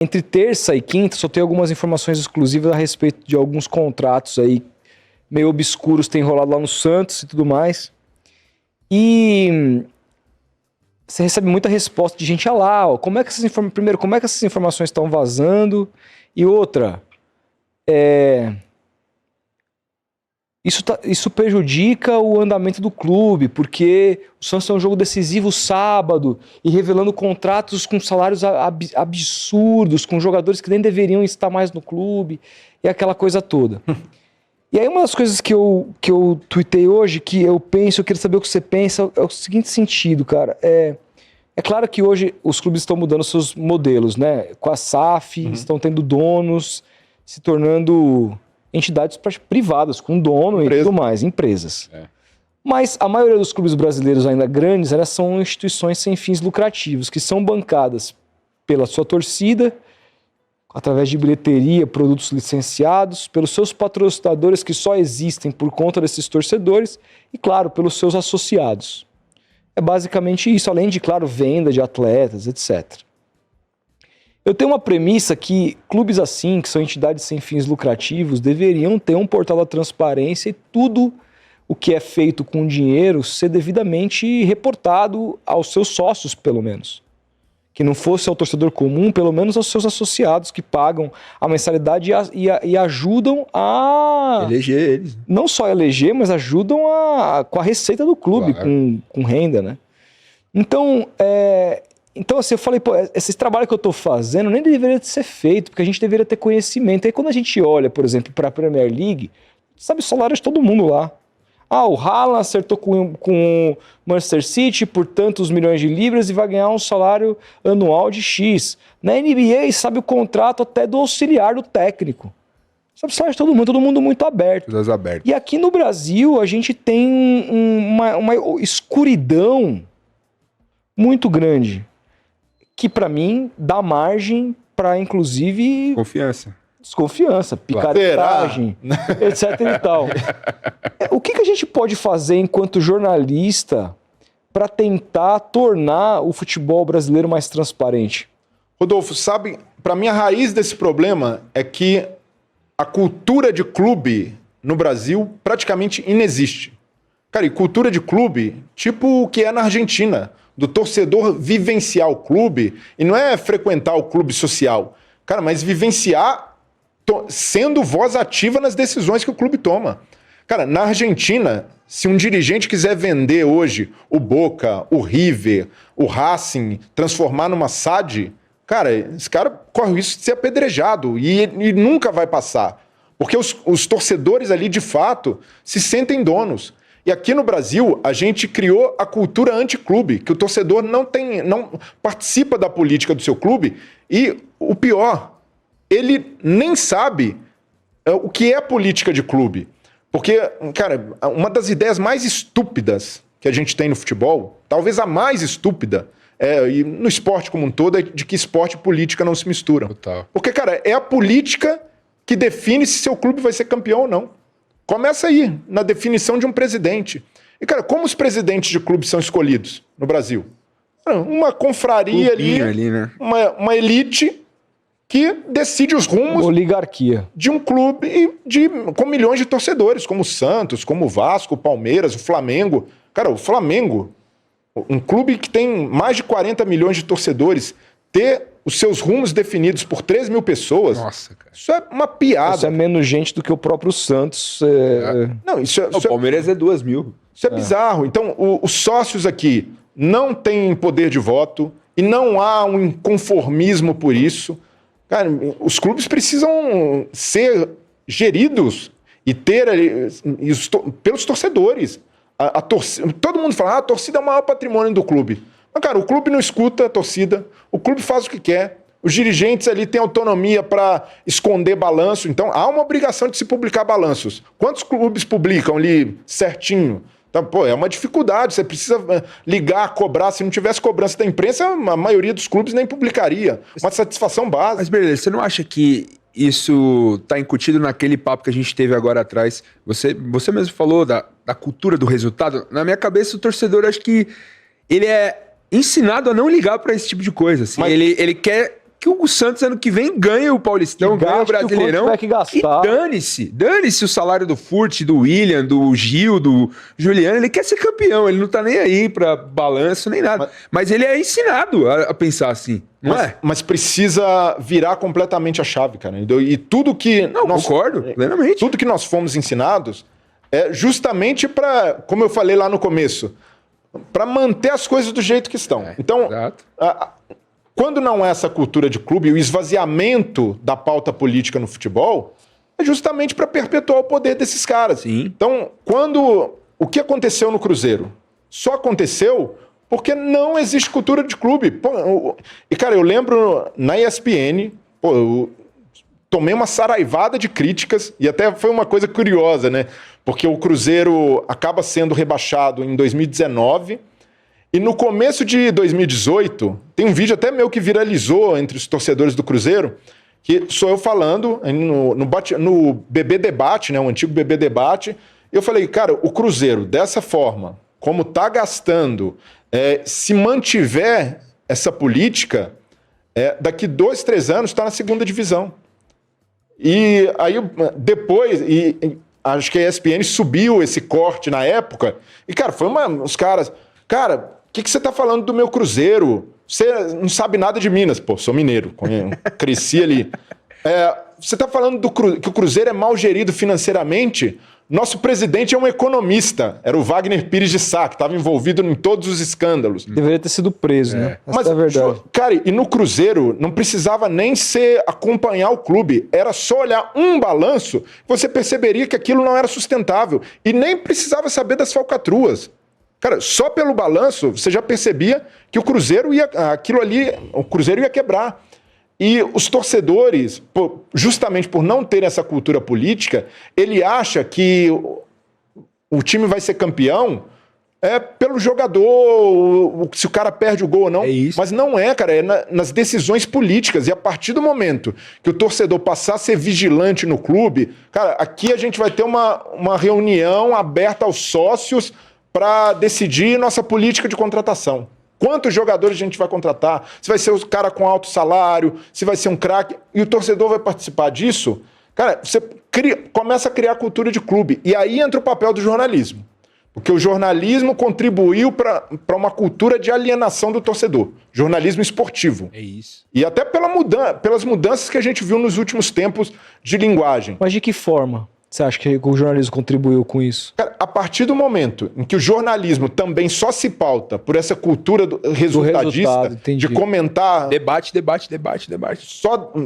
Entre terça e quinta, só tenho algumas informações exclusivas a respeito de alguns contratos aí meio obscuros que tem rolado lá no Santos e tudo mais. E você recebe muita resposta de gente lá, ó, primeiro, como é que essas informações estão vazando? E outra, isso prejudica o andamento do clube, porque o Santos é um jogo decisivo sábado e revelando contratos com salários absurdos, com jogadores que nem deveriam estar mais no clube, e aquela coisa toda. E aí uma das coisas que eu tuitei hoje, que eu queria saber o que você pensa, é o seguinte sentido, cara. É claro que hoje os clubes estão mudando seus modelos, né? Com a SAF, estão tendo donos, se tornando entidades privadas, com dono e tudo mais, empresas. Mas a maioria dos clubes brasileiros ainda grandes, elas são instituições sem fins lucrativos, que são bancadas pela sua torcida, através de bilheteria, produtos licenciados, pelos seus patrocinadores que só existem por conta desses torcedores e, claro, pelos seus associados. É basicamente isso, além de, claro, venda de atletas, etc. Eu tenho uma premissa que clubes assim, que são entidades sem fins lucrativos, deveriam ter um portal da transparência e tudo o que é feito com dinheiro ser devidamente reportado aos seus sócios, pelo menos. Que não fosse ao torcedor comum, pelo menos aos seus associados que pagam a mensalidade e ajudam a... eleger eles. Não só eleger, mas ajudam com a receita do clube, claro, com renda, né? Então, assim, eu falei, pô, esse trabalho que eu tô fazendo nem deveria ser feito, porque a gente deveria ter conhecimento. Aí quando a gente olha, por exemplo, para a Premier League, sabe o salário de todo mundo lá. Ah, o Haaland acertou com o Manchester City por tantos milhões de libras e vai ganhar um salário anual de X. Na NBA, sabe o contrato até do auxiliar do técnico. Sabe o salário de todo mundo muito aberto. E aqui no Brasil, a gente tem uma escuridão muito grande, que para mim dá margem para, inclusive... desconfiança, picaretagem, etc e tal. O que a gente pode fazer enquanto jornalista para tentar tornar o futebol brasileiro mais transparente? Rodolfo, sabe, para mim a raiz desse problema é que a cultura de clube no Brasil praticamente inexiste. Cara, e cultura de clube, tipo o que é na Argentina, do torcedor vivenciar o clube, e não é frequentar o clube social, cara, mas vivenciar sendo voz ativa nas decisões que o clube toma. Cara, na Argentina, se um dirigente quiser vender hoje o Boca, o River, o Racing, transformar numa SAD, cara, esse cara corre o risco de ser apedrejado e nunca vai passar. Porque os torcedores ali, de fato, se sentem donos. E aqui no Brasil, a gente criou a cultura anticlube, que o torcedor não participa da política do seu clube e, o pior, ele nem sabe o que é política de clube. Porque, cara, uma das ideias mais estúpidas que a gente tem no futebol, talvez a mais estúpida, e no esporte como um todo, é de que esporte e política não se misturam. Total. Porque, cara, é a política que define se seu clube vai ser campeão ou não. Começa aí, na definição de um presidente. E, cara, como os presidentes de clubes são escolhidos no Brasil? Uma confraria ali, né? uma elite que decide os rumos... oligarquia. De um clube com milhões de torcedores, como o Santos, como o Vasco, o Palmeiras, o Flamengo. Cara, o Flamengo, um clube que tem mais de 40 milhões de torcedores, ter os seus rumos definidos por 3 mil pessoas... Nossa, cara. Isso é uma piada. Isso é menos gente do que o próprio Santos. Não, o Palmeiras é 2 mil. Isso é bizarro. Então, os sócios aqui não têm poder de voto e não há um inconformismo por isso. Cara, os clubes precisam ser geridos e ter pelos torcedores. Todo mundo fala, a torcida é o maior patrimônio do clube. Mas, cara, o clube não escuta a torcida, o clube faz o que quer, os dirigentes ali têm autonomia para esconder balanço, então há uma obrigação de se publicar balanços. Quantos clubes publicam ali certinho? Então, pô, é uma dificuldade, você precisa ligar, cobrar. Se não tivesse cobrança da imprensa, a maioria dos clubes nem publicaria. Uma satisfação básica. Mas, beleza, você não acha que isso tá incutido naquele papo que a gente teve agora atrás? Você mesmo falou da cultura do resultado. Na minha cabeça, o torcedor, acho que ele é ensinado a não ligar para esse tipo de coisa. Assim. Ele quer que o Santos ano que vem ganha o Paulistão, Que ganha o gaste o quanto Brasileirão. tiver que gastar. E dane-se o salário do Furt, do William, do Gil, do Juliano. Ele quer ser campeão, ele não tá nem aí pra balanço nem nada. Mas ele é ensinado a pensar assim, não é? Mas precisa virar completamente a chave, cara. E tudo que... Não, concordo, plenamente. Tudo que nós fomos ensinados é justamente para, como eu falei lá no começo, para manter as coisas do jeito que estão. Então, quando não é essa cultura de clube, o esvaziamento da pauta política no futebol é justamente para perpetuar o poder desses caras. Sim. Então, o que aconteceu no Cruzeiro? Só aconteceu porque não existe cultura de clube. Pô, e, cara, eu lembro na ESPN, eu tomei uma saraivada de críticas, e até foi uma coisa curiosa, né? Porque o Cruzeiro acaba sendo rebaixado em 2019, e no começo de 2018, tem um vídeo até meu que viralizou entre os torcedores do Cruzeiro, que sou eu falando no BB Debate, né? O antigo BB Debate. Eu falei, cara, o Cruzeiro, dessa forma, como tá gastando, se mantiver essa política, daqui 2, 3 anos está na segunda divisão. E aí depois, acho que a ESPN subiu esse corte na época, e cara, os caras, cara, o que você tá falando do meu Cruzeiro? Você não sabe nada de Minas. Pô, sou mineiro, cresci ali. Você tá falando que o Cruzeiro é mal gerido financeiramente? Nosso presidente é um economista, era o Wagner Pires de Sá, que estava envolvido em todos os escândalos. Deveria ter sido preso, né? Mas, é a verdade. Cara, e no Cruzeiro não precisava nem acompanhar o clube, era só olhar um balanço, você perceberia que aquilo não era sustentável. E nem precisava saber das falcatruas. Cara, só pelo balanço você já percebia que o Cruzeiro ia quebrar. E os torcedores, justamente por não ter essa cultura política, ele acha que o time vai ser campeão pelo jogador, se o cara perde o gol ou não. Mas não é, cara, nas decisões políticas. E a partir do momento que o torcedor passar a ser vigilante no clube, cara, aqui a gente vai ter uma reunião aberta aos sócios para decidir nossa política de contratação. Quantos jogadores a gente vai contratar? Se vai ser o cara com alto salário, se vai ser um craque, e o torcedor vai participar disso, cara, você começa a criar cultura de clube. E aí entra o papel do jornalismo. Porque o jornalismo contribuiu para uma cultura de alienação do torcedor. Jornalismo esportivo. É isso. E até pelas mudanças que a gente viu nos últimos tempos de linguagem. Mas de que forma você acha que o jornalismo contribuiu com isso? Cara, a partir do momento em que o jornalismo também só se pauta por essa cultura resultadista, de comentar... Debate.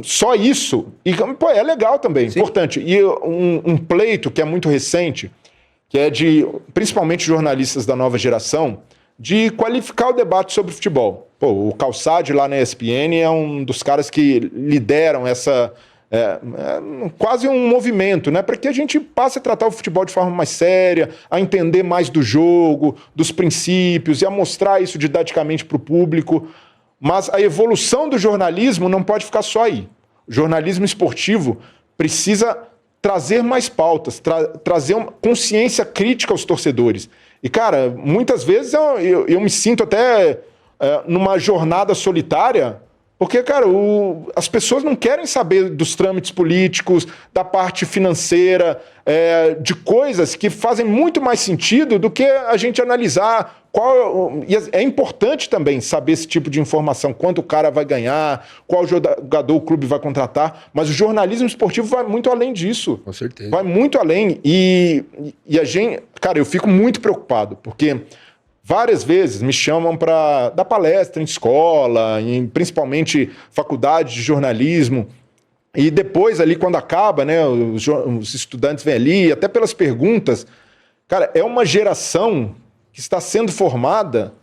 Só isso. E, pô, é legal também, sim, importante. E um pleito que é muito recente, que é de, principalmente jornalistas da nova geração, de qualificar o debate sobre futebol. Pô, o Calçade lá na ESPN é um dos caras que lideram essa... quase um movimento, né? Para que a gente passe a tratar o futebol de forma mais séria, a entender mais do jogo, dos princípios e a mostrar isso didaticamente para o público. Mas a evolução do jornalismo não pode ficar só aí. O jornalismo esportivo precisa trazer mais pautas, trazer uma consciência crítica aos torcedores. E, cara, muitas vezes eu me sinto até numa jornada solitária. Porque, cara, as pessoas não querem saber dos trâmites políticos, da parte financeira, de coisas que fazem muito mais sentido do que a gente analisar e é importante também saber esse tipo de informação, quanto o cara vai ganhar, qual jogador o clube vai contratar, mas o jornalismo esportivo vai muito além disso. Com certeza. Vai muito além. E a gente, cara, eu fico muito preocupado, porque... várias vezes me chamam para dar palestra em escola, principalmente faculdade de jornalismo. E depois, ali, quando acaba, né, os estudantes vêm ali, até pelas perguntas. Cara, é uma geração que está sendo formada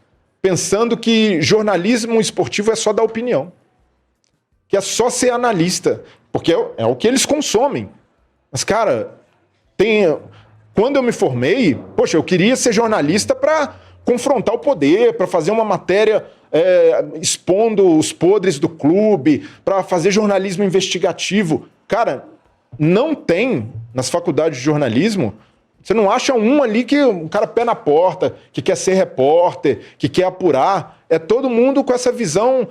pensando que jornalismo esportivo é só dar opinião. Que é só ser analista. Porque é o que eles consomem. Mas, cara, quando eu me formei, poxa, eu queria ser jornalista para confrontar o poder, para fazer uma matéria expondo os podres do clube, para fazer jornalismo investigativo. Cara, não tem nas faculdades de jornalismo, você não acha um ali que um cara pé na porta, que quer ser repórter, que quer apurar. É todo mundo com essa visão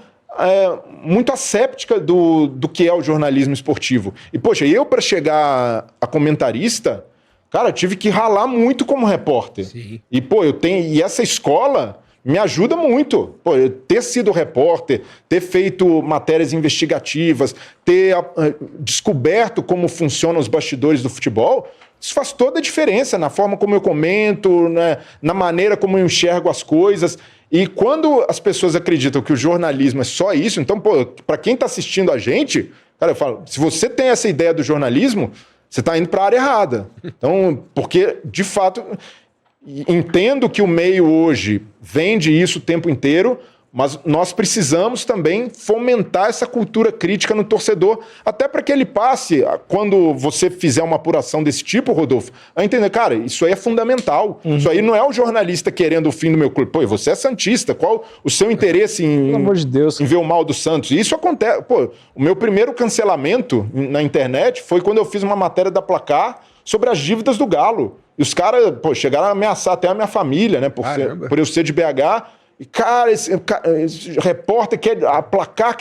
muito asséptica do que é o jornalismo esportivo. E, poxa, eu para chegar a comentarista, cara, tive que ralar muito como repórter. Sim. E, pô, e essa escola me ajuda muito. Pô, eu ter sido repórter, ter feito matérias investigativas, ter descoberto como funcionam os bastidores do futebol, isso faz toda a diferença na forma como eu comento, né, na maneira como eu enxergo as coisas. E quando as pessoas acreditam que o jornalismo é só isso, então, pô, para quem está assistindo a gente, cara, eu falo, se você tem essa ideia do jornalismo, você está indo para a área errada. Então, porque, de fato, entendo que o meio hoje vende isso o tempo inteiro, mas nós precisamos também fomentar essa cultura crítica no torcedor, até para que ele passe, quando você fizer uma apuração desse tipo, Rodolfo, a entender, cara, isso aí é fundamental. Isso aí não é o jornalista querendo o fim do meu clube. Pô, você é santista, qual o seu interesse Pelo amor de Deus, em ver o mal do Santos? E isso acontece. Pô, o meu primeiro cancelamento na internet foi quando eu fiz uma matéria da Placar sobre as dívidas do Galo. E os caras, pô, chegaram a ameaçar até a minha família, né, por eu ser de BH. E, cara, esse repórter quer aplacar,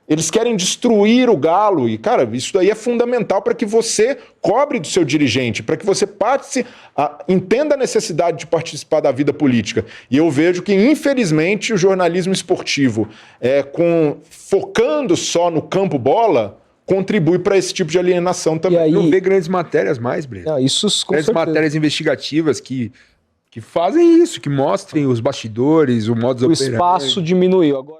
eles querem destruir o Galo. E, cara, isso daí é fundamental para que você cobre do seu dirigente, para que você entenda a necessidade de participar da vida política. E eu vejo que, infelizmente, o jornalismo esportivo, focando só no campo bola, contribui para esse tipo de alienação também. E aí... Não vê grandes matérias mais, Breno. Não, isso com grandes certeza. matérias investigativas que fazem isso, que mostrem os bastidores, o modus O operandi. espaço diminuiu. Agora